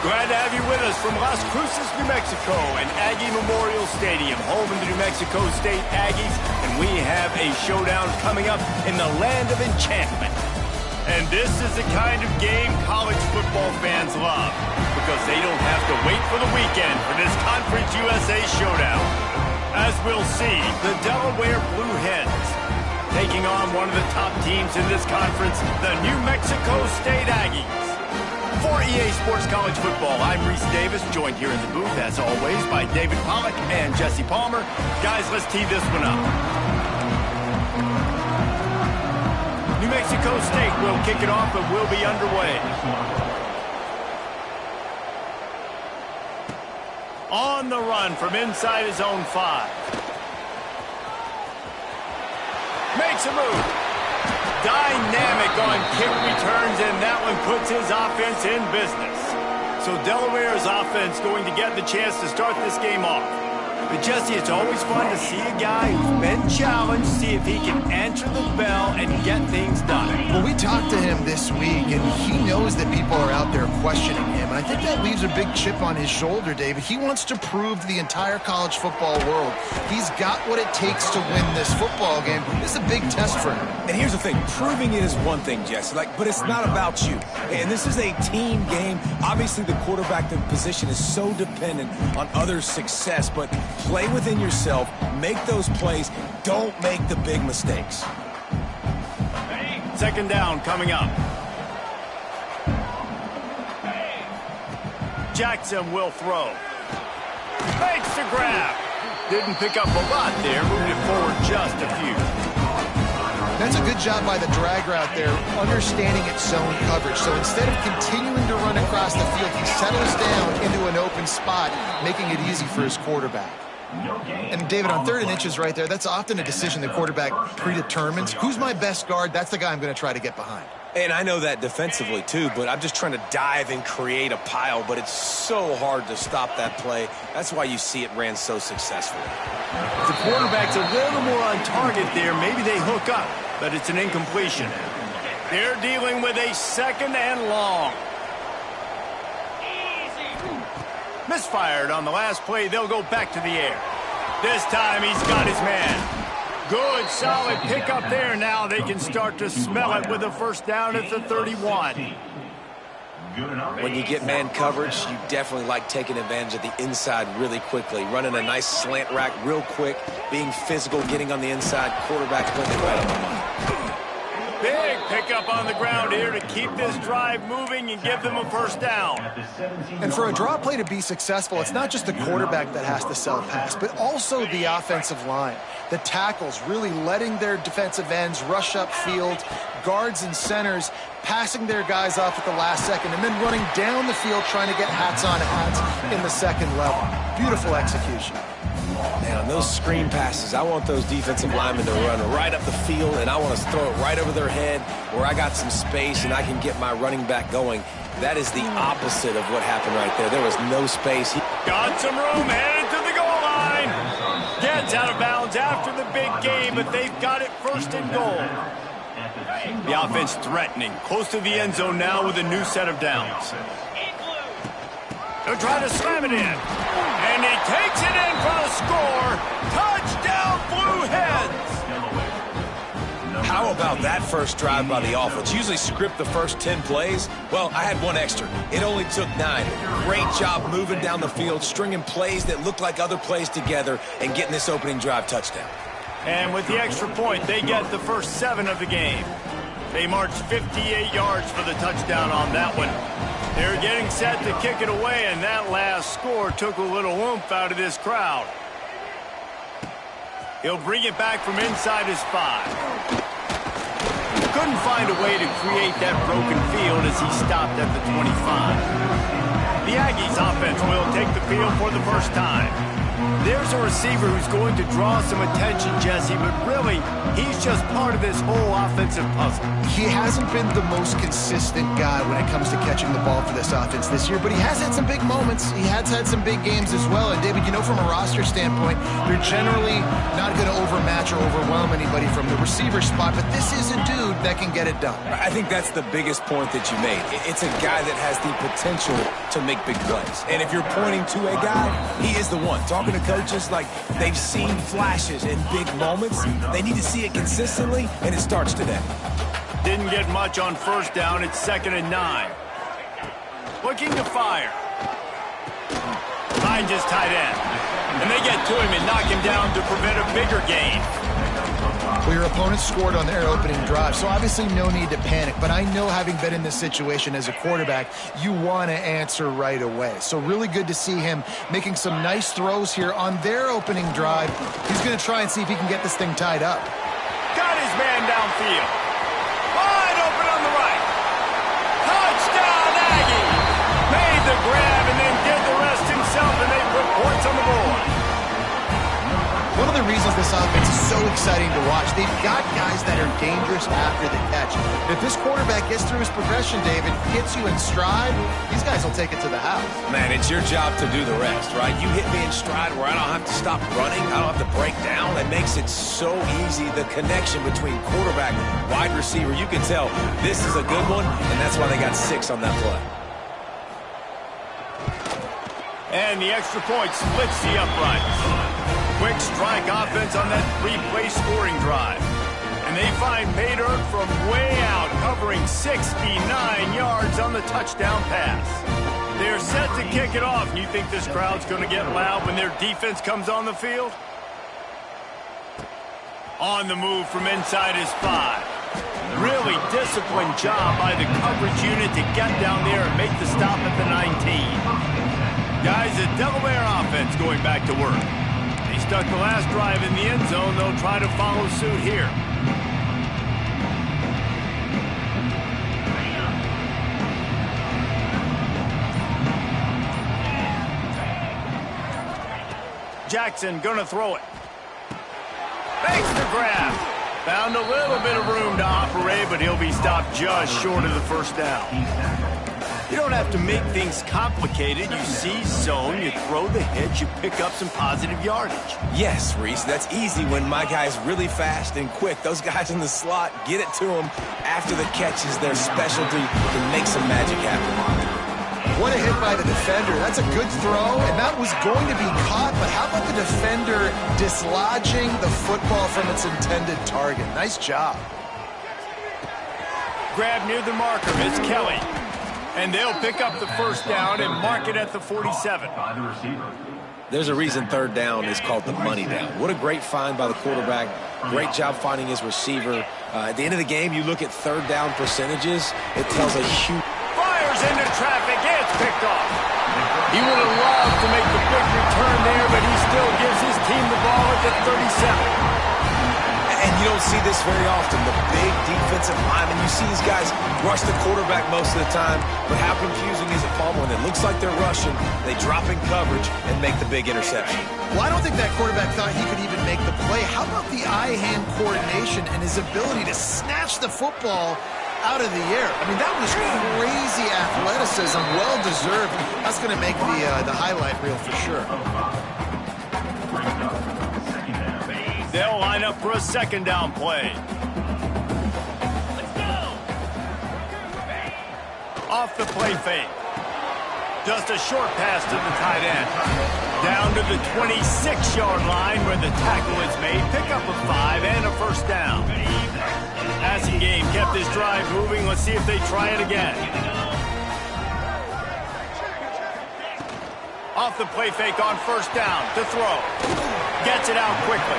Glad to have you with us from Las Cruces, New Mexico, and Aggie Memorial Stadium, home of the New Mexico State Aggies, and we have a showdown coming up in the land of enchantment. And this is the kind of game college football fans love, because they don't have to wait for the weekend for this Conference USA showdown. As we'll see, the Delaware Blue Hens taking on one of the top teams in this conference, the New Mexico State Aggies. For EA Sports College Football, I'm Reese Davis, joined here in the booth, as always, by David Pollack and Jesse Palmer. Guys, let's tee this one up. New Mexico State will kick it off and will be underway. On the run from inside his own 5. Makes a move. Dynamic on kick returns, and that one puts his offense in business. So Delaware's offense going to get the chance to start this game off. But Jesse, it's always fun to see a guy who's been challenged, see if he can answer the bell and get things done. Well, we talked to him this week, and he knows that people are out there questioning him. And I think that leaves a big chip on his shoulder, David. He wants to prove to the entire college football world he's got what it takes to win this football game. This is a big test for him. And here's the thing, proving it is one thing, Jesse, but it's not about you. And this is a team game. Obviously, the quarterback position is so dependent on others' success, but play within yourself, make those plays, don't make the big mistakes. Second down coming up. Jackson will throw. Makes the grab. Didn't pick up a lot there, moved it forward just a few. That's a good job by the drag route there, understanding its zone coverage. So instead of continuing to run across the field, he settles down into an open spot, making it easy for his quarterback. And David, on 3rd and inches right there, that's often a decision the quarterback predetermines. Who's my best guard? That's the guy I'm going to try to get behind. And I know that defensively, too, but I'm just trying to dive and create a pile, but it's so hard to stop that play. That's why you see it ran so successfully. If the quarterback's a little more on target there, maybe they hook up, but it's an incompletion. They're dealing with a 2nd and long. Misfired on the last play. They'll go back to the air. This time he's got his man. Good, solid pickup there. Now they can start to smell it with a first down at the 31. When you get man coverage, you definitely like taking advantage of the inside really quickly. Running a nice slant rack real quick, being physical, getting on the inside. Quarterback's putting it right on the money. Big pickup on the ground here to keep this drive moving and give them a first down. And for a draw play to be successful, it's not just the quarterback that has to sell pass, but also the offensive line. The tackles really letting their defensive ends rush upfield, guards and centers passing their guys off at the last second, and then running down the field trying to get hats on hats in the second level. Beautiful execution. Man, on those screen passes, I want those defensive linemen to run right up the field, and I want to throw it right over their head where I got some space and I can get my running back going. That is the opposite of what happened right there. There was no space. Got some room, headed to the goal line. Gets out of bounds after the big game, but they've got it 1st and goal. The offense threatening, close to the end zone now with a new set of downs. They'll try to slam it in. And he takes it in for a score. Touchdown, Blue Hens! How about that first drive by the offense? Usually script the first 10 plays. Well, I had one extra. It only took 9. Great job moving down the field, stringing plays that look like other plays together, and getting this opening drive touchdown. And with the extra point, they get the first 7 of the game. They marched 58 yards for the touchdown on that one. They're getting set to kick it away, and that last score took a little oomph out of this crowd. He'll bring it back from inside his 5. Couldn't find a way to create that broken field as he stopped at the 25. The Aggies offense will take the field for the first time. There's a receiver who's going to draw some attention, Jesse, but really, he's just part of this whole offensive puzzle. He hasn't been the most consistent guy when it comes to catching the ball for this offense this year, but he has had some big moments. He has had some big games as well. And, David, you know, from a roster standpoint, they're generally not going to overmatch or overwhelm anybody from the receiver spot, but this is a dude that can get it done. I think that's the biggest point that you made. It's a guy that has the potential to make big plays. And if you're pointing to a guy, he is the one. Talking to coaches, like, they've seen flashes in big moments. They need to see it consistently, and it starts today. Didn't get much on first down. It's 2nd and 9. Looking to fire. Finds his tight end. And they get to him and knock him down to prevent a bigger gain. Well, your opponent scored on their opening drive, so obviously no need to panic. But I know, having been in this situation as a quarterback, you want to answer right away. So really good to see him making some nice throws here on their opening drive. He's going to try and see if he can get this thing tied up. Got his man downfield. Wide open on the right. Touchdown, Aggie! Made the grab and then did the rest himself, and they put points on the board. One of the reasons this offense is so exciting to watch, they've got guys that are dangerous after the catch. If this quarterback gets through his progression, David, hits you in stride, these guys will take it to the house. Man, it's your job to do the rest, right? You hit me in stride where I don't have to stop running. I don't have to break down. It makes it so easy. The connection between quarterback, wide receiver, you can tell this is a good one, and that's why they got 6 on that play. And the extra point splits the uprights. Quick strike offense on that 3-play scoring drive. And they find pay dirt from way out, covering 69 yards on the touchdown pass. They're set to kick it off. And you think this crowd's going to get loud when their defense comes on the field? On the move from inside his 5. Really disciplined job by the coverage unit to get down there and make the stop at the 19. Guys, the Delaware offense going back to work. They stuck the last drive in the end zone. They'll try to follow suit here. Jackson gonna throw it. Makes the grab. Found a little bit of room to operate, but he'll be stopped just short of the first down. You don't have to make things complicated. You seize zone, you throw the hitch, you pick up some positive yardage. Yes, Reese, that's easy when my guy's really fast and quick. Those guys in the slot, get it to them after the catch is their specialty to make some magic happen. What a hit by the defender. That's a good throw, and that was going to be caught, but how about the defender dislodging the football from its intended target? Nice job. Grab near the marker is Kelly. And they'll pick up the first down and mark it at the 47. There's a reason 3rd down is called the money down. What a great find by the quarterback. Great job finding his receiver. At the end of the game, you look at 3rd down percentages. It tells a huge... Fires into traffic. It's picked off. He would have loved to make the big return there, but he still gives his team the ball at the 37. And you don't see this very often, the big defensive linemen. You see these guys rush the quarterback most of the time, but how confusing is it, Paul, when it looks like they're rushing, they drop in coverage and make the big interception? Well, I don't think that quarterback thought he could even make the play. How about the eye-hand coordination and his ability to snatch the football out of the air? I mean, that was crazy athleticism, well-deserved. That's going to make the highlight reel for sure. They'll line up for a 2nd down play. Off the play fake. Just a short pass to the tight end. Down to the 26-yard line where the tackle is made. Pick up a 5 and a first down. Passing game kept this drive moving. Let's see if they try it again. Off the play fake on first down to throw. Gets it out quickly.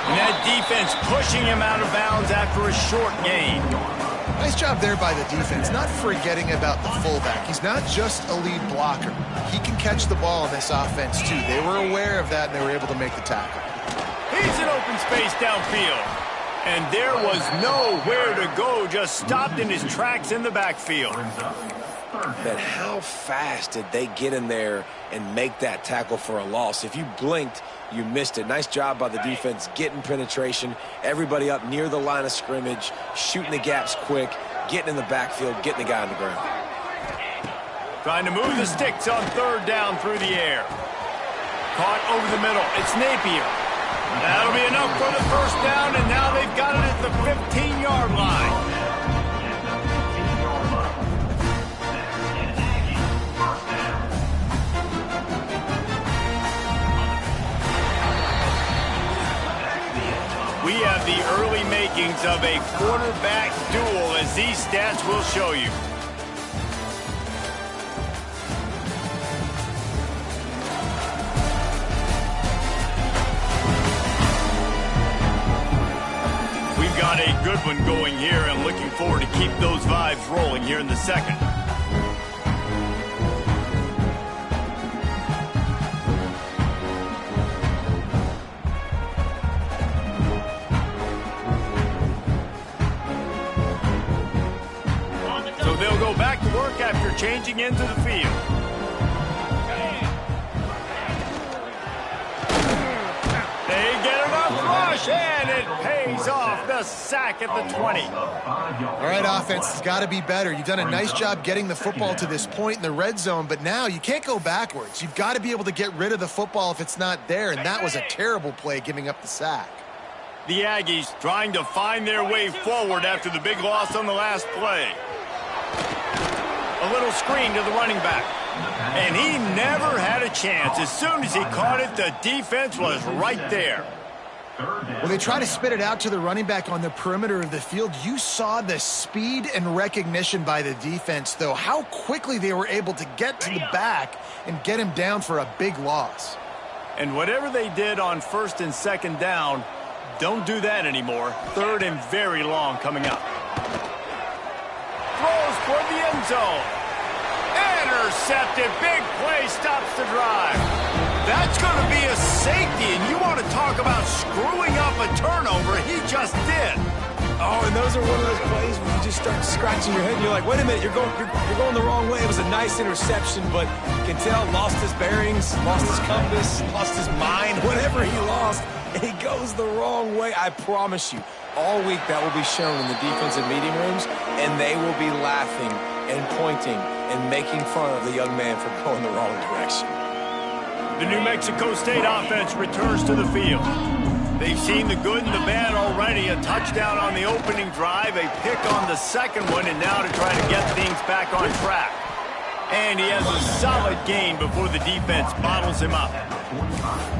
And that defense pushing him out of bounds after a short gain. Nice job there by the defense, not forgetting about the fullback. He's not just a lead blocker. He can catch the ball in this offense, too. They were aware of that, and they were able to make the tackle. He's in open space downfield. And there was nowhere to go, just stopped in his tracks in the backfield. Man, how fast did they get in there and make that tackle for a loss? If you blinked, you missed it. Nice job by the defense getting penetration. Everybody up near the line of scrimmage, shooting the gaps quick, getting in the backfield, getting the guy on the ground. Trying to move the sticks on third down through the air. Caught over the middle. It's Napier. That'll be enough for the first down, and now they've got it at the 15-yard line. We have the early makings of a quarterback duel, as these stats will show you. We've got a good one going here, and looking forward to keep those vibes rolling here in the second. They'll go back to work after changing into the field. They get enough rush, and it pays off. The sack at the 20. All right, offense has got to be better. You've done a nice job getting the football to this point in the red zone, but now you can't go backwards. You've got to be able to get rid of the football if it's not there, and that was a terrible play, giving up the sack. The Aggies trying to find their way forward after the big loss on the last play. A little screen to the running back. And he never had a chance. As soon as he caught it, the defense was right there. When they try to spit it out to the running back on the perimeter of the field, you saw the speed and recognition by the defense, though, how quickly they were able to get to the back and get him down for a big loss. And whatever they did on first and second down, don't do that anymore. Third and very long coming up. Throws toward the end zone. Intercepted. Big play stops the drive. That's going to be a safety, and you want to talk about screwing up a turnover. He just did. Oh, and those are one of those plays where you just start scratching your head, and you're like, wait a minute, you're going the wrong way. It was a nice interception, but you can tell lost his bearings, lost his compass, lost his mind, whatever he lost, and he goes the wrong way. I promise you, all week that will be shown in the defensive meeting rooms, and they will be laughing and pointing and making fun of the young man for going the wrong direction. The New Mexico State offense returns to the field. They've seen the good and the bad already. A touchdown on the opening drive, a pick on the second one, and now to try to get things back on track. And he has a solid gain before the defense bottles him up.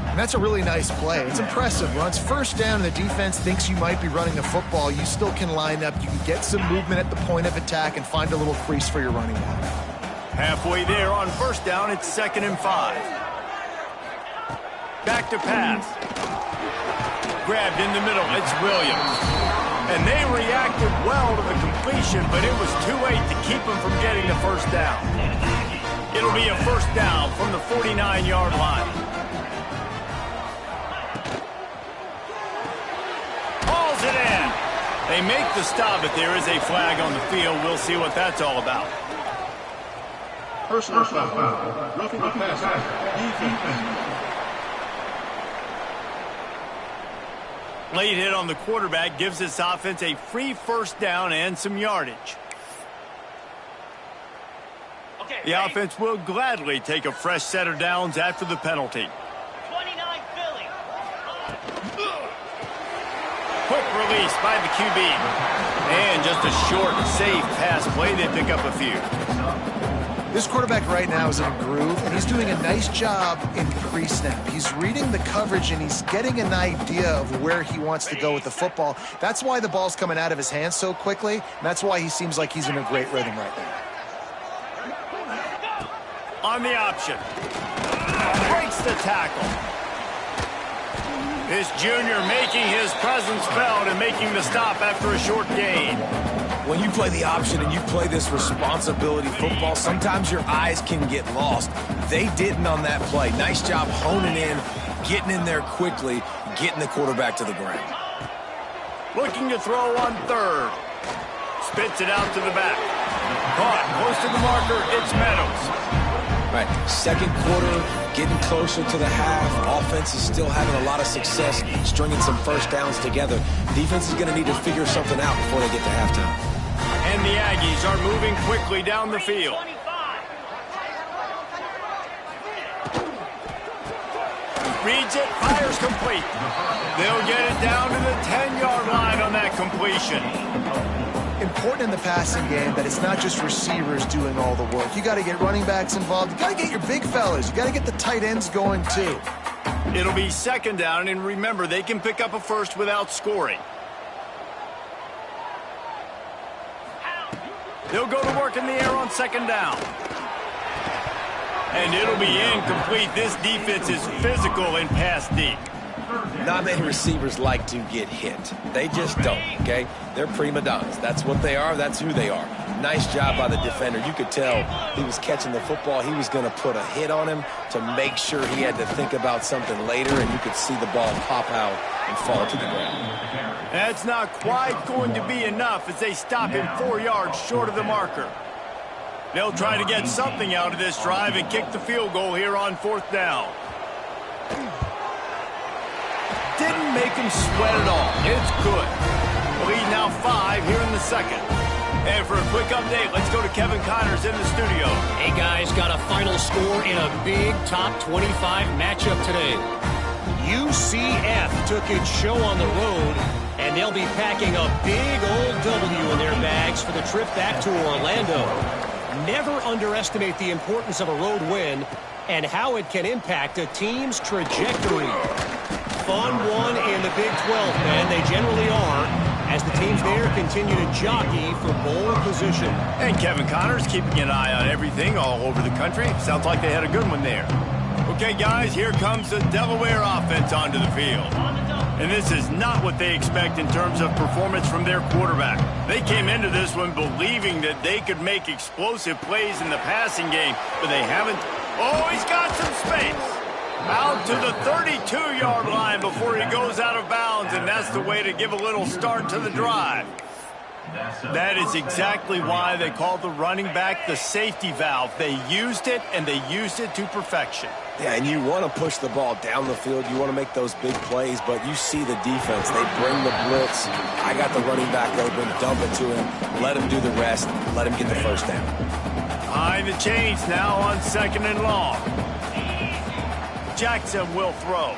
And that's a really nice play. It's impressive. Once first down and the defense thinks you might be running the football, you still can line up. You can get some movement at the point of attack and find a little crease for your running back. Halfway there on first down, it's 2nd and 5. Back to pass. Grabbed in the middle, it's Williams. And they reacted well to the completion, but it was too late to keep them from getting the first down. It'll be a first down from the 49-yard line. Hauls it in. They make the stop, but there is a flag on the field. We'll see what that's all about. Personal foul. Roughing the passer. Defense. Late hit on the quarterback gives this offense a free first down and some yardage. The offense will gladly take a fresh set of downs after the penalty. 29 Philly. Quick release by the QB. And just a short, safe pass play. They pick up a few. This quarterback right now is in a groove, and he's doing a nice job in pre-snap. He's reading the coverage, and he's getting an idea of where he wants to go with the football. That's why the ball's coming out of his hands so quickly, and that's why he seems like he's in a great rhythm right now. On the option. Breaks the tackle. This junior making his presence felt and making the stop after a short gain. When you play the option and you play this responsibility football, sometimes your eyes can get lost. They didn't on that play. Nice job honing in, getting in there quickly, getting the quarterback to the ground. Looking to throw on third. Spits it out to the back. Caught close to the marker. It's Meadows. Right, second quarter, getting closer to the half. Offense is still having a lot of success stringing some first downs together. Defense is going to need to figure something out before they get to halftime. And the Aggies are moving quickly down the field. Reads it, fires complete. They'll get it down to the 10-yard line on that completion. Important in the passing game that it's not just receivers doing all the work. You got to get running backs involved. You got to get your big fellas. You got to get the tight ends going too. It'll be second down, and remember, they can pick up a first without scoring. They'll go to work in the air on second down. And it'll be incomplete. This defense is physical and pass deep. Not many receivers like to get hit. They just don't, okay? They're prima donnas. That's what they are. That's who they are. Nice job by the defender. You could tell he was catching the football. He was going to put a hit on him to make sure he had to think about something later, and you could see the ball pop out and fall to the ground. That's not quite going to be enough as they stop him 4 yards short of the marker. They'll try to get something out of this drive and kick the field goal here on fourth down. Didn't make him sweat at all. It's good. Lead now 5 here in the second. And for a quick update, let's go to Kevin Connors in the studio. Hey, guys, got a final score in a big top 25 matchup today. UCF took its show on the road, and they'll be packing a big old W in their bags for the trip back to Orlando. Never underestimate the importance of a road win and how it can impact a team's trajectory. Fun one in the Big 12, man. They generally are, as the teams there continue to jockey for bowl position. And Kevin Connors keeping an eye on everything all over the country. Sounds like they had a good one there. Okay, guys, here comes the Delaware offense onto the field. And this is not what they expect in terms of performance from their quarterback. They came into this one believing that they could make explosive plays in the passing game, but they haven't. Oh, he's got some space. Out to the 32-yard line before he goes out of bounds, and that's the way to give a little start to the drive. That is exactly why they call the running back the safety valve. They used it, and they used it to perfection. Yeah, and you want to push the ball down the field. You want to make those big plays, but you see the defense. They bring the blitz. I got the running back open, dump it to him, let him do the rest, let him get the first down. Behind the chains now on second and long. Jackson will throw.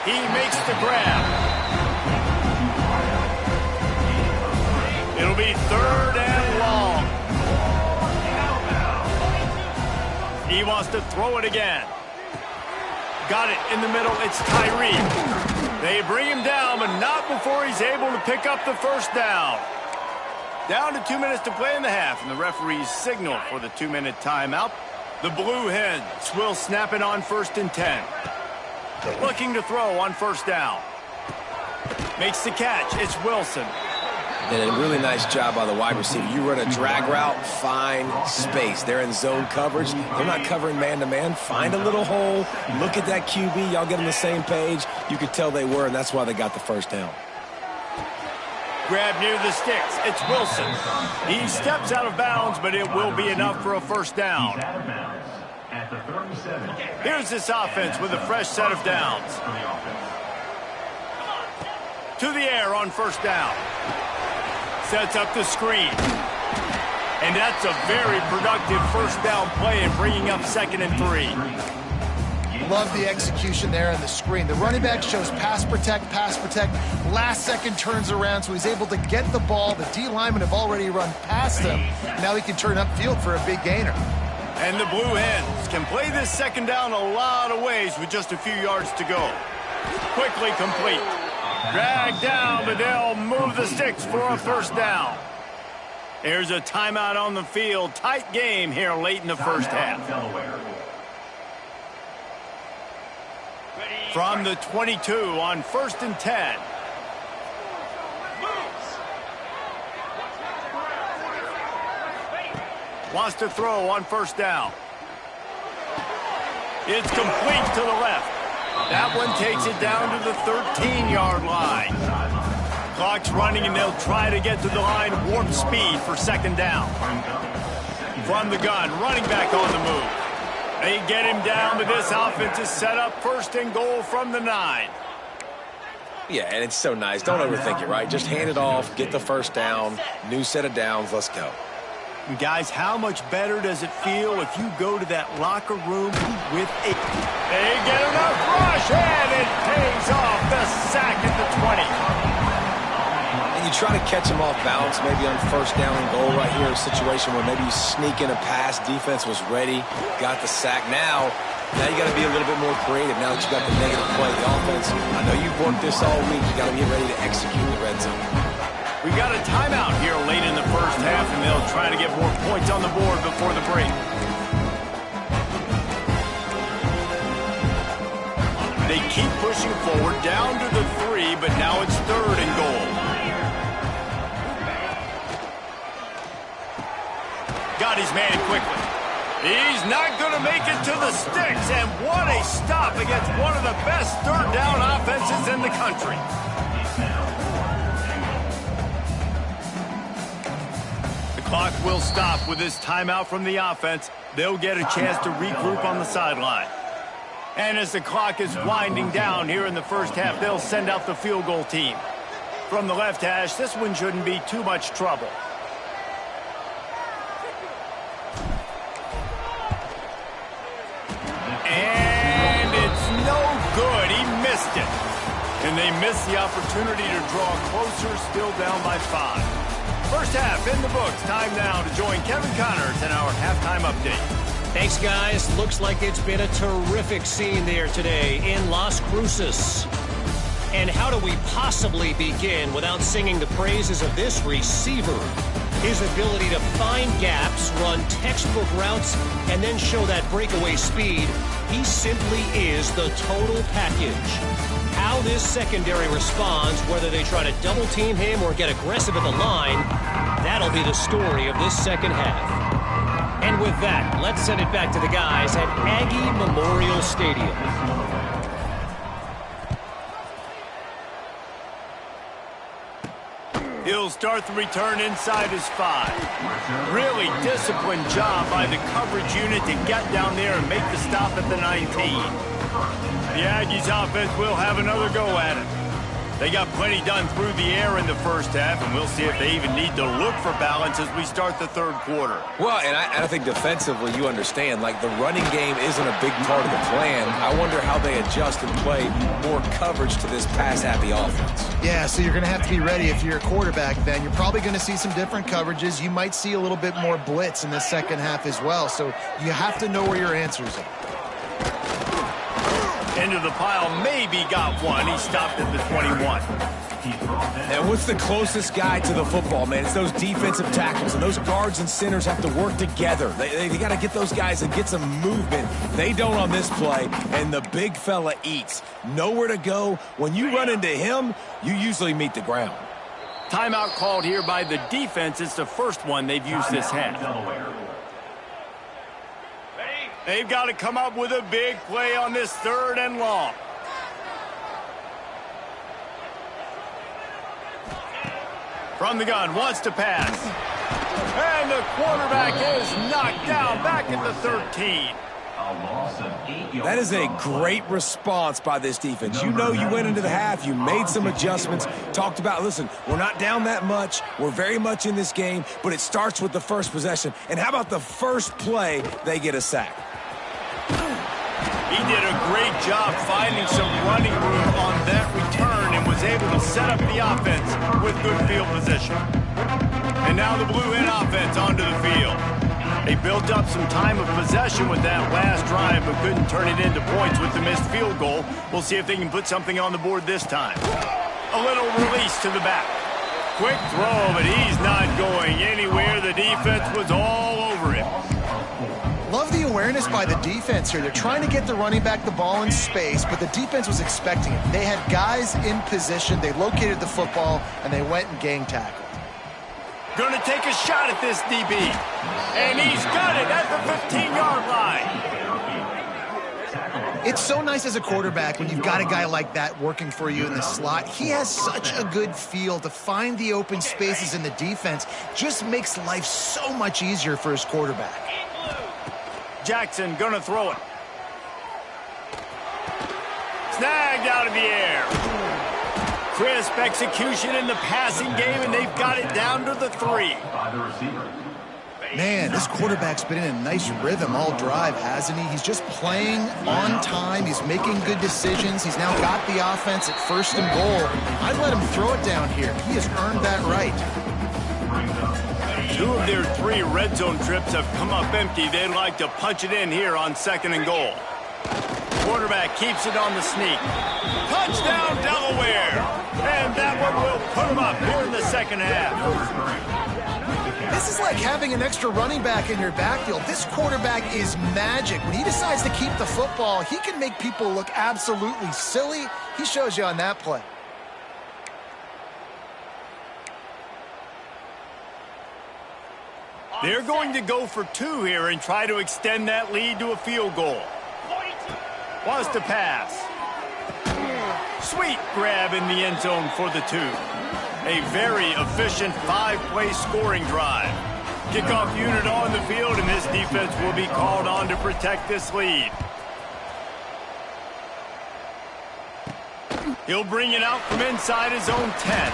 He makes the grab. It'll be third and long. He wants to throw it again. Got it in the middle. It's Tyree. They bring him down, but not before he's able to pick up the first down. Down to 2 minutes to play in the half, and the referees signal for the 2-minute timeout. The Blue Hens will snap it on 1st and 10. Looking to throw on first down. Makes the catch. It's Wilson. And a really nice job by the wide receiver. You run a drag route, find space. They're in zone coverage. They're not covering man-to-man. Find a little hole. Look at that QB. Y'all get on the same page. You could tell they were, and that's why they got the first down. Grab near the sticks. It's Wilson. He steps out of bounds, but it will be enough for a first down. Here's this offense with a fresh set of downs. To the air on first down. Sets up the screen. And that's a very productive first down play and bringing up 2nd and 3. Love the execution there on the screen. The running back shows pass protect, last second turns around, so he's able to get the ball. The D linemen have already run past him. Now he can turn upfield for a big gainer. And the Blue Hens can play this second down a lot of ways with just a few yards to go. Quickly complete. Drag down, but they'll move the sticks for a first down. There's a timeout on the field. Tight game here late in the first half. From the 22 on 1st and 10. Wants to throw on 1st down. It's complete to the left. That one takes it down to the 13-yard line. Clock's running, and they'll try to get to the line warp speed for 2nd down. From the gun, running back on the move. They get him down, but this offense is set up 1st and goal from the 9. Yeah, and it's so nice. Don't overthink it, right? Just hand it off, get the 1st down, new set of downs, let's go. And guys, how much better does it feel if you go to that locker room with a... They get enough rush, and it pays off the sack at the 20. And you try to catch them off balance, maybe on 1st down and goal right here, a situation where maybe you sneak in a pass, defense was ready, got the sack. Now you got to be a little bit more creative now that you got the negative play, the offense. I know you've worked this all week. You got to get ready to execute the red zone. We got a timeout here late in the 1st half, and they'll try to get more points on the board before the break. They keep pushing forward down to the 3, but now it's 3rd and goal. Got his man quickly. He's not going to make it to the sticks, and what a stop against one of the best 3rd down offenses in the country. Clock will stop with this timeout from the offense. They'll get a chance to regroup on the sideline. And as the clock is winding down here in the 1st half, they'll send out the field goal team. From the left hash, this one shouldn't be too much trouble. And it's no good. He missed it. And they missed the opportunity to draw closer, still down by 5. 1st half in the books. Time now to join Kevin Connors in our halftime update. Thanks, guys. Looks like it's been a terrific scene there today in Las Cruces. And how do we possibly begin without singing the praises of this receiver? His ability to find gaps, run textbook routes, and then show that breakaway speed. He simply is the total package. How this secondary responds, whether they try to double-team him or get aggressive at the line, that'll be the story of this 2nd half. And with that, let's send it back to the guys at Aggie Memorial Stadium. He'll start the return inside his 5. Really disciplined job by the coverage unit to get down there and make the stop at the 19. The Aggies offense will have another go at it. They got plenty done through the air in the 1st half, and we'll see if they even need to look for balance as we start the 3rd quarter. Well, and I think defensively you understand, like the running game isn't a big part of the plan. I wonder how they adjust and play more coverage to this pass-happy offense. Yeah, so you're going to have to be ready if you're a quarterback then. You're probably going to see some different coverages. You might see a little bit more blitz in the 2nd half as well, so you have to know where your answers are. Into the pile, maybe got one. He stopped at the 21. And what's the closest guy to the football, man? It's those defensive tackles, and those guards and centers have to work together. They got to get those guys and get some movement. They don't on this play, and the big fella eats. Nowhere to go. When you run into him, you usually meet the ground. Timeout called here by the defense. It's the 1st one they've used this half. They've got to come up with a big play on this 3rd and long. From the gun, wants to pass. And the quarterback is knocked down back at the 13. That is a great response by this defense. You know you went into the half, you made some adjustments, talked about, listen, we're not down that much, we're very much in this game, but it starts with the 1st possession. And how about the 1st play, they get a sack? He did a great job finding some running room on that return and was able to set up the offense with good field position. And now the Blue Hen offense onto the field. They built up some time of possession with that last drive, but couldn't turn it into points with the missed field goal. We'll see if they can put something on the board this time. A little release to the back. Quick throw, but he's not going anywhere. The defense was all over him. Love the awareness awareness by the defense here. They're trying to get the running back the ball in space, but the defense was expecting it. They had guys in position. They located the football, and they went and gang tackled. Going to take a shot at this DB. And he's got it at the 15-yard line. It's so nice as a quarterback when you've got a guy like that working for you in the slot. He has such a good feel to find the open spaces in the defense. Just makes life so much easier for his quarterback. Jackson going to throw it. Snagged out of the air. Crisp execution in the passing game, and they've got it down to the 3. Man, this quarterback's been in a nice rhythm all drive, hasn't he? He's just playing on time. He's making good decisions. He's now got the offense at 1st and goal. I'd let him throw it down here. He has earned that right. 2 of their 3 red zone trips have come up empty. They'd like to punch it in here on 2nd and goal. Quarterback keeps it on the sneak. Touchdown, Delaware! And that one will put him up here in the 2nd half. This is like having an extra running back in your backfield. This quarterback is magic. When he decides to keep the football, he can make people look absolutely silly. He shows you on that play. They're going to go for 2 here and try to extend that lead to a field goal. Wants to pass. Sweet grab in the end zone for the 2. A very efficient 5-play scoring drive. Kickoff unit on the field, and this defense will be called on to protect this lead. He'll bring it out from inside his own 10.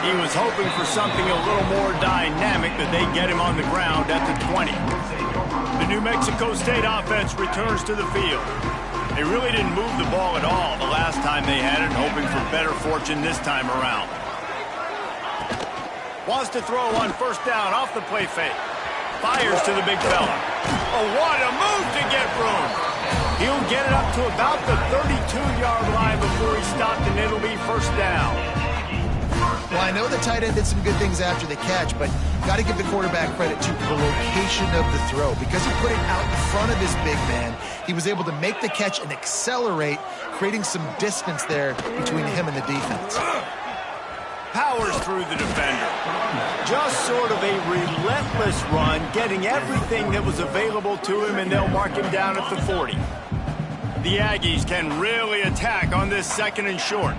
He was hoping for something a little more dynamic, but they get him on the ground at the 20. The New Mexico State offense returns to the field. They really didn't move the ball at all the last time they had it, hoping for better fortune this time around. Wants to throw on 1st down off the play fake. Fires to the big fella. Oh, what a move to get room. He'll get it up to about the 32-yard line before he stopped, and it'll be 1st down. Well, I know the tight end did some good things after the catch, but got to give the quarterback credit to the location of the throw. Because he put it out in front of his big man, he was able to make the catch and accelerate, creating some distance there between him and the defense. Powers through the defender. Just sort of a relentless run, getting everything that was available to him, and they'll mark him down at the 40. The Aggies can really attack on this 2nd and short.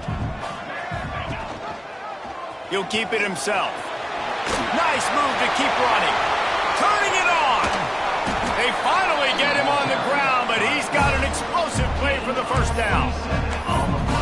He'll keep it himself. Nice move to keep running. Turning it on. They finally get him on the ground, but he's got an explosive play for the 1st down.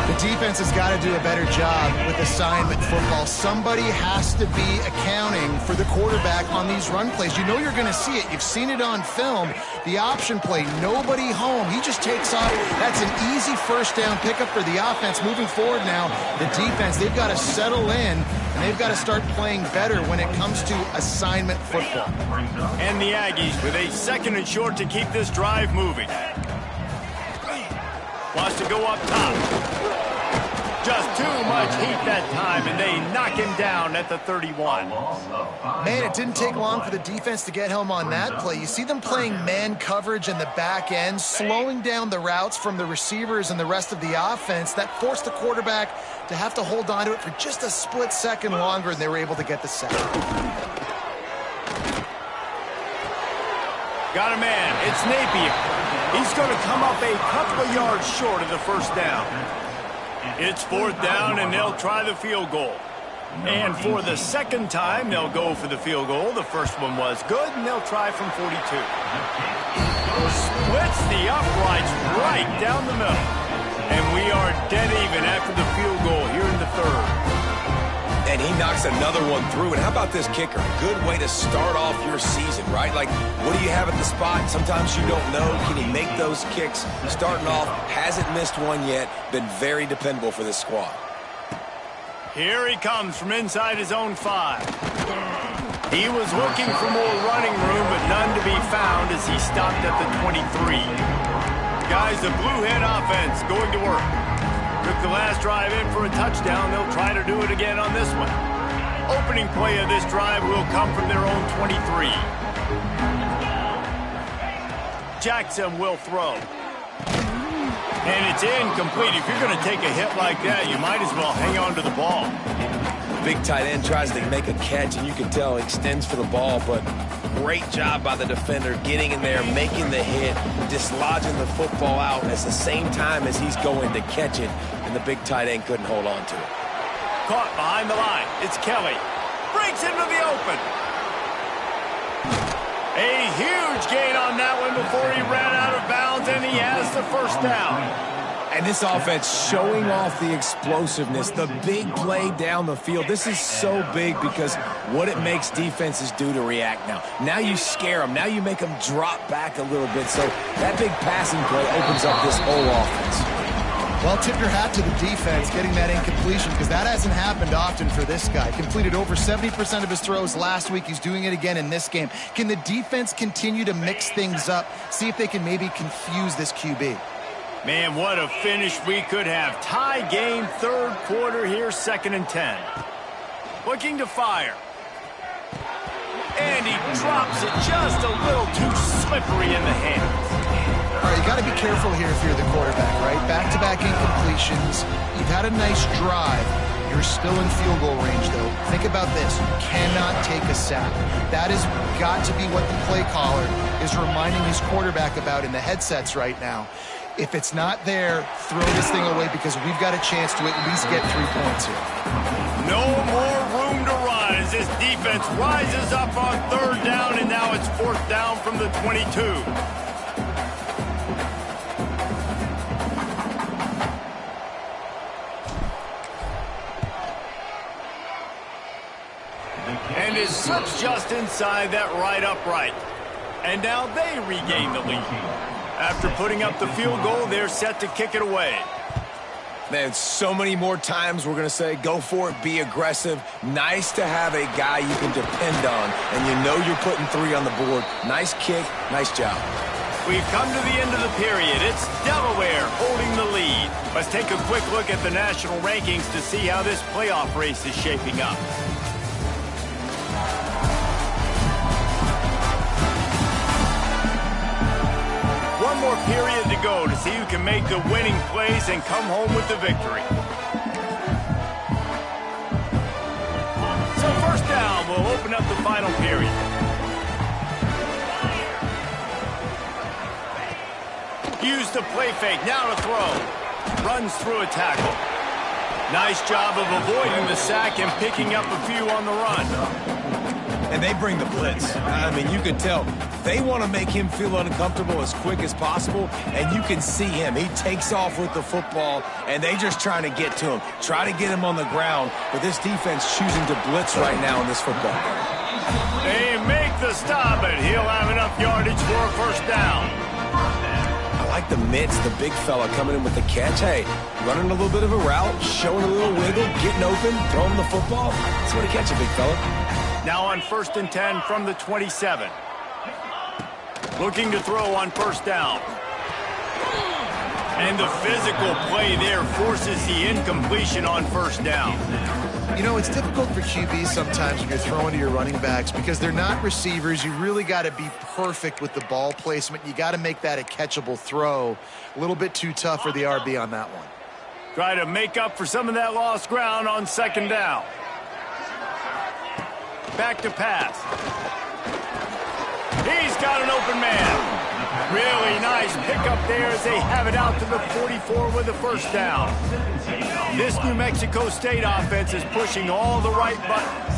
The defense has got to do a better job with assignment football. Somebody has to be accounting for the quarterback on these run plays. You know you're going to see it. You've seen it on film. The option play, nobody home. He just takes off. That's an easy 1st down pickup for the offense. Moving forward now, the defense, they've got to settle in, and they've got to start playing better when it comes to assignment football. And the Aggies with a 2nd and short to keep this drive moving. Wants to go up top. Just too much heat that time, and they knock him down at the 31. Man, it didn't take long for the defense to get home on that play. You see them playing man coverage in the back end, slowing down the routes from the receivers and the rest of the offense. That forced the quarterback to have to hold on to it for just a split second longer, and they were able to get the sack. Got a man. It's Napier. He's going to come up a couple of yards short of the 1st down. It's 4th down, and they'll try the field goal. And for the 2nd time, they'll go for the field goal. The first one was good, and they'll try from 42. Splits the uprights right down the middle. And we are dead even after the field goal here in the 3rd. And he knocks another one through. And how about this kicker? Good way to start off your season, right? Like, what do you have at the spot? Sometimes you don't know. Can he make those kicks? Starting off, hasn't missed one yet. Been very dependable for this squad. Here he comes from inside his own 5. He was looking for more running room, but none to be found as he stopped at the 23. Guys, the Bluehead offense going to work. Took the last drive in for a touchdown. They'll try to do it again on this one. Opening play of this drive will come from their own 23. Jackson will throw. And it's incomplete. If you're going to take a hit like that, you might as well hang on to the ball. Big tight end tries to make a catch, and you can tell he extends for the ball, but great job by the defender getting in there, making the hit, dislodging the football out at the same time as he's going to catch it, and the big tight end couldn't hold on to it. Caught behind the line. It's Kelly. Breaks into the open. A huge gain on that one before he ran out of bounds, and he has the first down. And this offense showing off the explosiveness, the big play down the field. This is so big because what it makes defenses do to react now. Now you scare them. Now you make them drop back a little bit. So that big passing play opens up this whole offense. Well, tip your hat to the defense getting that incompletion because that hasn't happened often for this guy. Completed over 70% of his throws last week. He's doing it again in this game. Can the defense continue to mix things up? See if they can maybe confuse this QB. Man, what a finish we could have. Tie game, third quarter here, 2nd and 10. Looking to fire. And he drops it just a little too slippery in the hands. All right, you got to be careful here if you're the quarterback, right? Back-to-back incompletions. You've had a nice drive. You're still in field goal range, though. Think about this. You cannot take a sack. That has got to be what the play caller is reminding his quarterback about in the headsets right now. If it's not there, throw this thing away because we've got a chance to at least get 3 points here. No more room to run as this defense rises up on 3rd down, and now it's 4th down from the 22. And it slips just inside that right upright. And now they regain the lead. After putting up the field goal, they're set to kick it away. Man, so many more times we're going to say, go for it, be aggressive. Nice to have a guy you can depend on, and you know you're putting 3 on the board. Nice kick, nice job. We've come to the end of the period. It's Delaware holding the lead. Let's take a quick look at the national rankings to see how this playoff race is shaping up. One more period to go to see who can make the winning plays and come home with the victory. So 1st down will open up the final period. Use the play fake, now to throw. Runs through a tackle. Nice job of avoiding the sack and picking up a few on the run. And they bring the blitz. I mean, you can tell they want to make him feel uncomfortable as quick as possible, and you can see him. He takes off with the football, and they just trying to get to him, try to get him on the ground, but this defense choosing to blitz right now in this football game. They make the stop, and he'll have enough yardage for a 1st down. I like the mitts, the big fella coming in with the catch. Hey, running a little bit of a route, showing a little wiggle, getting open, throwing the football. That's what a catch, a big fella. Now on 1st and 10 from the 27. Looking to throw on 1st down. And the physical play there forces the incompletion on 1st down. You know, it's difficult for QBs sometimes when you're throwing to your running backs because they're not receivers. You really got to be perfect with the ball placement. You got to make that a catchable throw. A little bit too tough for the RB on that one. Try to make up for some of that lost ground on 2nd down. Back to pass. He's got an open man. Really nice pickup there as they have it out to the 44 with the 1st down. This New Mexico State offense is pushing all the right buttons.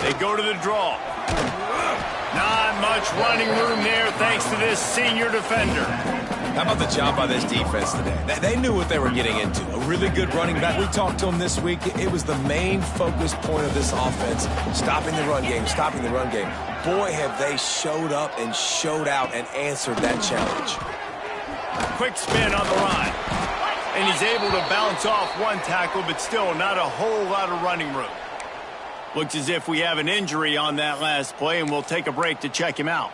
They go to the draw. Not much running room there thanks to this senior defender. How about the job by this defense today? They knew what they were getting into. A really good running back. We talked to them this week. It was the main focus point of this offense. Stopping the run game, stopping the run game. Boy, have they showed up and showed out and answered that challenge. Quick spin on the line. And he's able to bounce off one tackle, but still not a whole lot of running room. Looks as if we have an injury on that last play, and we'll take a break to check him out.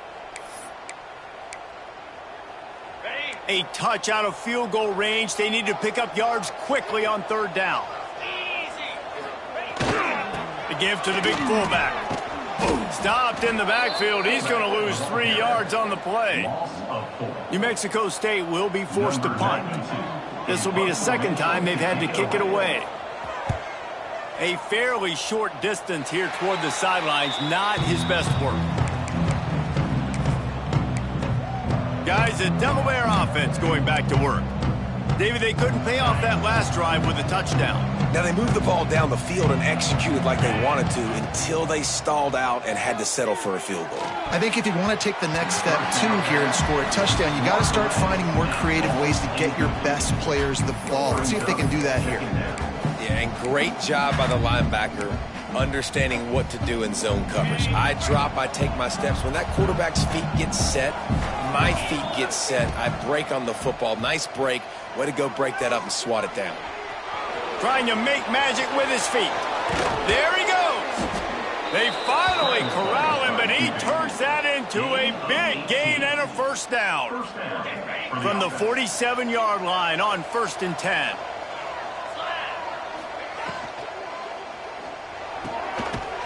A touch out of field goal range. They need to pick up yards quickly on 3rd down. The give to the big fullback. Stopped in the backfield. He's going to lose 3 yards on the play. New Mexico State will be forced to punt. This will be the second time they've had to kick it away. A fairly short distance here toward the sidelines, not his best work. Guys, the Delaware offense going back to work. David, they couldn't pay off that last drive with a touchdown. Now, they moved the ball down the field and executed like they wanted to until they stalled out and had to settle for a field goal. I think if you want to take the next step, too, here and score a touchdown, you got to start finding more creative ways to get your best players the ball. Let's see if they can do that here. Yeah, and great job by the linebacker understanding what to do in zone coverage. I drop, I take my steps. When that quarterback's feet get set, my feet get set. I break on the football. Nice break. Way to go break that up and swat it down. Trying to make magic with his feet. There he goes. They finally corral him, but he turns that into a big gain and a first down. From the 47-yard line on 1st and 10.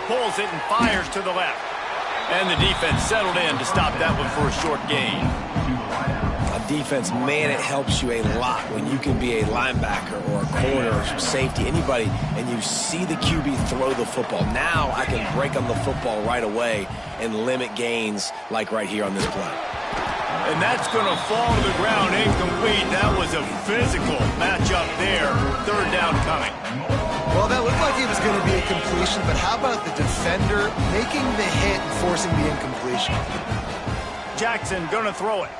Pulls it and fires to the left. And the defense settled in to stop that one for a short gain. On defense, man, it helps you a lot when you can be a linebacker or a corner or safety, anybody, and you see the QB throw the football. Now I can break on the football right away and limit gains like right here on this play. And that's going to fall to the ground incomplete. That was a physical matchup there. 3rd down coming. Well, that looked like it was going to be a completion, but how about the defender making the hit and forcing the incompletion? Jackson going to throw it.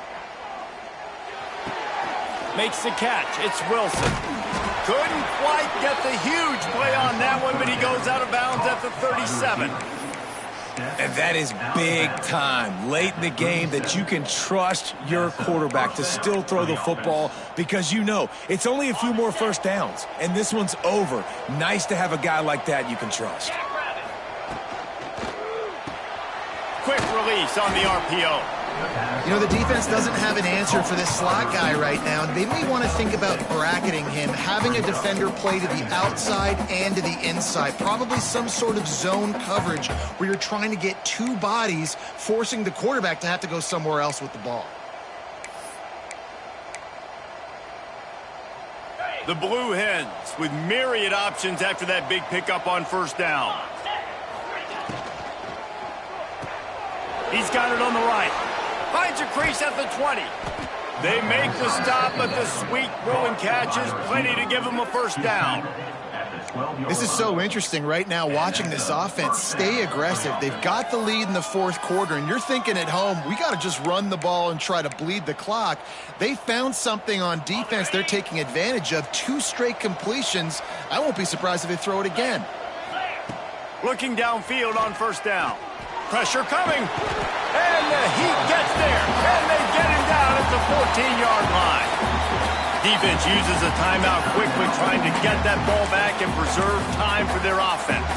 Makes the catch. It's Wilson. Couldn't quite get the huge play on that one, but he goes out of bounds at the 37. And that is big time, late in the game, that you can trust your quarterback to still throw the football because you know it's only a few more first downs, and this one's over. Nice to have a guy like that you can trust. Quick release on the RPO. You know, the defense doesn't have an answer for this slot guy right now. They may want to think about bracketing him, having a defender play to the outside and to the inside. Probably some sort of zone coverage where you're trying to get 2 bodies, forcing the quarterback to have to go somewhere else with the ball. The Blue Hens with myriad options after that big pickup on 1st down. He's got it on the right. Finds a crease at the 20. They make the stop, but the sweet throw and catch is plenty to give them a 1st down. This is so interesting right now, watching this offense stay aggressive. They've got the lead in the 4th quarter, and you're thinking at home, we got to just run the ball and try to bleed the clock. They found something on defense they're taking advantage of. 2 straight completions. I won't be surprised if they throw it again. Looking downfield on 1st down. Pressure coming. And the Heat gets there. And they get him down at the 14-yard line. Defense uses a timeout quickly, trying to get that ball back and preserve time for their offense.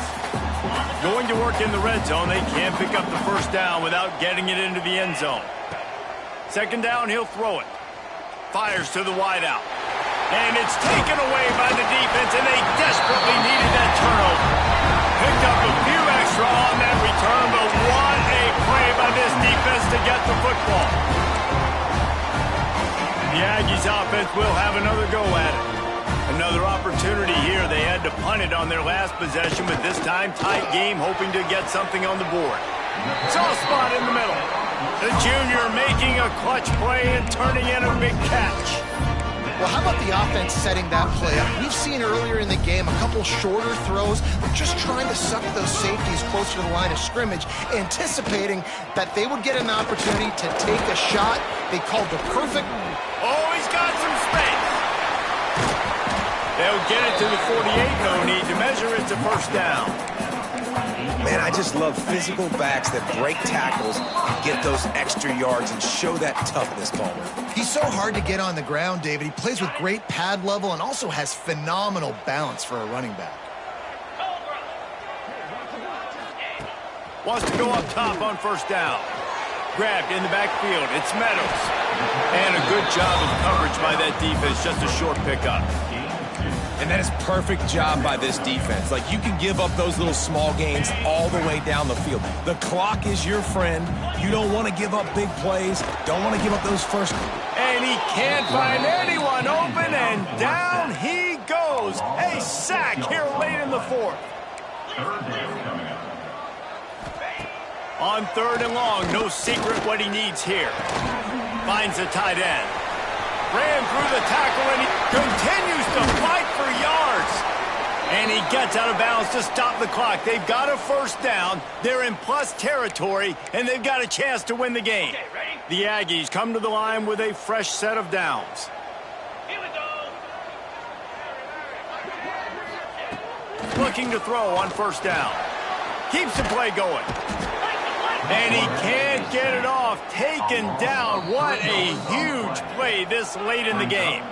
Going to work in the red zone. They can't pick up the 1st down without getting it into the end zone. 2nd down, he'll throw it. Fires to the wideout. And it's taken away by the defense, and they desperately needed that turnover. Picked up a few extra on that return, but what a play by this defense to get the football. The Aggies offense will have another go at it. Another opportunity here. They had to punt it on their last possession, but this time tight game, hoping to get something on the board. Soft spot in the middle. The junior making a clutch play and turning in a big catch. Well, how about the offense setting that play up? We've seen earlier in the game a couple shorter throws. They're just trying to suck those safeties closer to the line of scrimmage, anticipating that they would get an opportunity to take a shot. They called the perfect... Oh, he's got some space. They'll get it to the 48. No need to measure. It's a 1st down. Man, I just love physical backs that break tackles and get those extra yards and show that toughness, Palmer. He's so hard to get on the ground, David. He plays with great pad level and also has phenomenal balance for a running back. Wants to go up top on 1st down. Grabbed in the backfield. It's Meadows. And a good job of coverage by that defense. Just a short pickup. And that is perfect job by this defense. Like, you can give up those little small gains all the way down the field. The clock is your friend. You don't want to give up big plays. Don't want to give up those first. And he can't find anyone open, and down he goes. A sack here late in the fourth. On 3rd and long, no secret what he needs here. Finds a tight end. Ran through the tackle, and he continues to fight for yards. And he gets out of bounds to stop the clock. They've got a first down. They're in plus territory, and they've got a chance to win the game. The Aggies come to the line with a fresh set of downs. Here we go. Looking to throw on first down. Keeps the play going. And he can't get it off. Taken down. What a huge play this late in the game.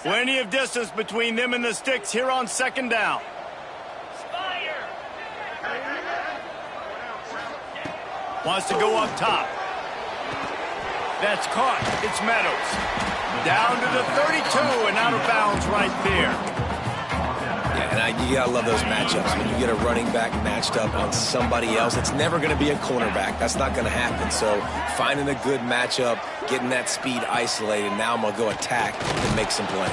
Plenty of distance between them and the sticks here on 2nd down. Wants to go up top. That's caught. It's Meadows. Down to the 32 and out of bounds right there. Yeah, and you gotta love those matchups. When you get a running back matched up on somebody else, it's never going to be a cornerback. That's not going to happen. So finding a good matchup, getting that speed isolated. Now I'm going to go attack and make some plays.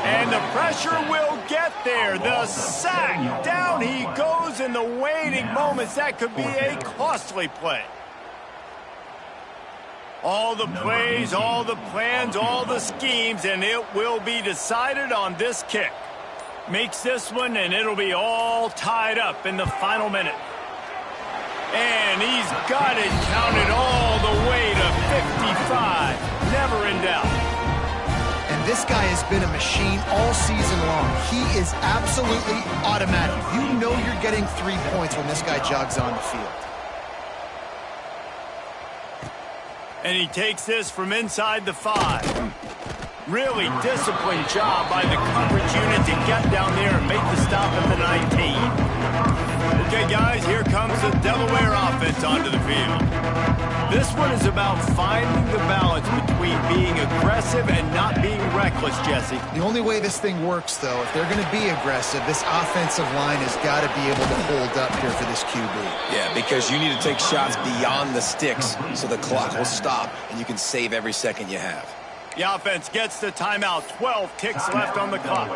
And the pressure will get there. The sack. Down he goes in the waiting moments. That could be a costly play. All the plays, all the plans, all the schemes, and it will be decided on this kick. Makes this one, and it'll be all tied up in the final minute. And he's got it counted all the way to 55. Never in doubt. This guy has been a machine all season long. He is absolutely automatic. You know you're getting 3 points when this guy jogs on the field. And he takes this from inside the 5. Really disciplined job by the coverage unit to get down there and make the stop at the 19. Okay, guys, here comes the Delaware offense onto the field. This one is about finding the balance between being aggressive and not being reckless, Jesse. The only way this thing works, though, if they're going to be aggressive, this offensive line has got to be able to hold up here for this QB. Yeah, because you need to take shots beyond the sticks so the clock will stop and you can save every second you have. The offense gets the timeout. 12 ticks left on the clock.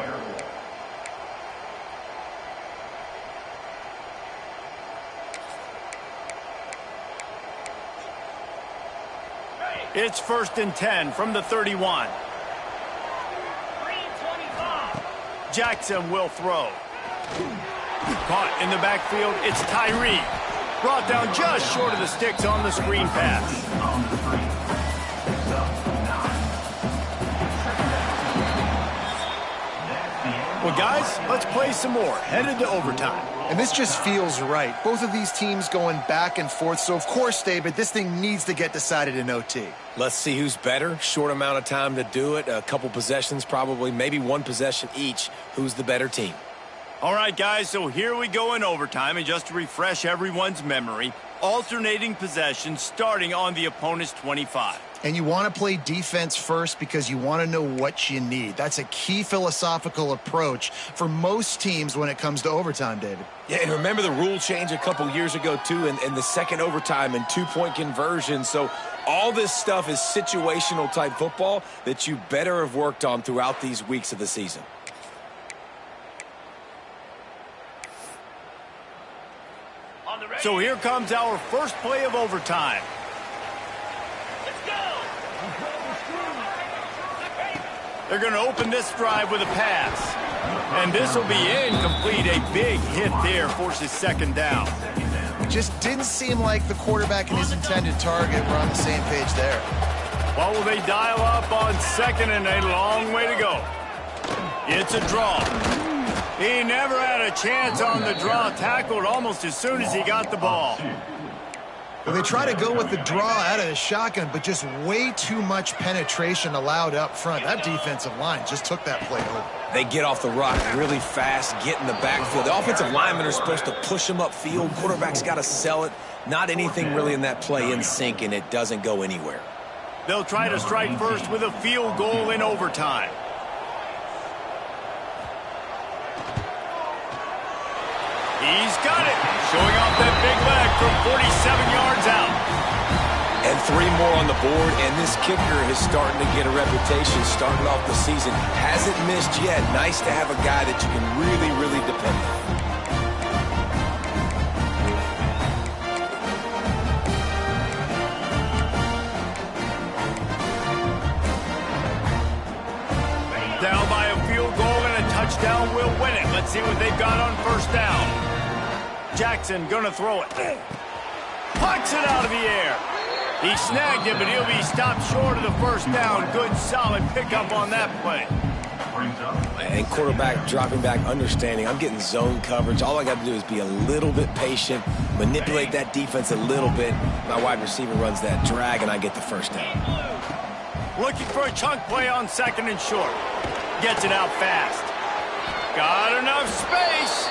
It's 1st and 10 from the 31. Jackson will throw. Caught in the backfield. It's Tyree. Brought down just short of the sticks on the screen pass. Well, guys, let's play some more. Headed to overtime. And this just feels right. Both of these teams going back and forth. So, of course, David, this thing needs to get decided in OT. Let's see who's better. Short amount of time to do it. A couple possessions probably. Maybe one possession each. Who's the better team? All right, guys, so here we go in overtime. And just to refresh everyone's memory, alternating possessions starting on the opponent's 25. And you want to play defense first because you want to know what you need. That's a key philosophical approach for most teams when it comes to overtime, David. Yeah, and remember the rule change a couple years ago, too, in the second overtime and two-point conversion. So all this stuff is situational type football that you better have worked on throughout these weeks of the season. So here comes our first play of overtime. They're going to open this drive with a pass. And this will be incomplete. A big hit there forces 2nd down. Just didn't seem like the quarterback and his intended target were on the same page there. Well, will they dial up on 2nd and a long way to go? It's a draw. He never had a chance on the draw. Tackled almost as soon as he got the ball. Well, they try to go with the draw out of the shotgun, but just way too much penetration allowed up front. That defensive line just took that play over. They get off the rock really fast, get in the backfield. The offensive linemen are supposed to push them upfield. Quarterback's got to sell it. Not anything really in that play in sync, and it doesn't go anywhere. They'll try to strike first with a field goal in overtime. He's got it. Showing off that big leg from 47 yards out. And 3 more on the board, and this kicker is starting to get a reputation starting off the season. Hasn't missed yet. Nice to have a guy that you can really, really depend on. Down by a field goal and a touchdown will win it. Let's see what they've got on first down. Jackson gonna throw it. Pucks it out of the air. He snagged it, but he'll be stopped short of the first down. Good, solid pickup on that play. And quarterback dropping back, understanding I'm getting zone coverage. All I got to do is be a little bit patient, manipulate that defense a little bit. My wide receiver runs that drag, and I get the first down. Looking for a chunk play on second and short. Gets it out fast. Got enough space.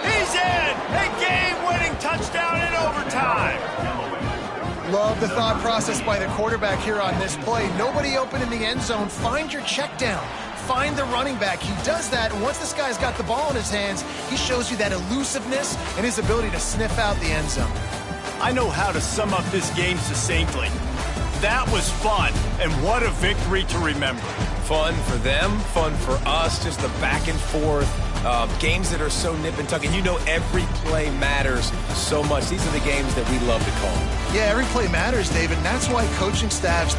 He's in. A game-winning touchdown in overtime. Love the thought process by the quarterback here on this play. Nobody open in the end zone. Find your check down. Find the running back. He does that, and once this guy's got the ball in his hands, he shows you that elusiveness and his ability to sniff out the end zone. I know how to sum up this game succinctly. That was fun, and what a victory to remember. Fun for them, fun for us, just the back and forth. Games that are so nip and tuck, and you know every play matters so much. These are the games that we love to call. Yeah, every play matters, David, and that's why coaching staffs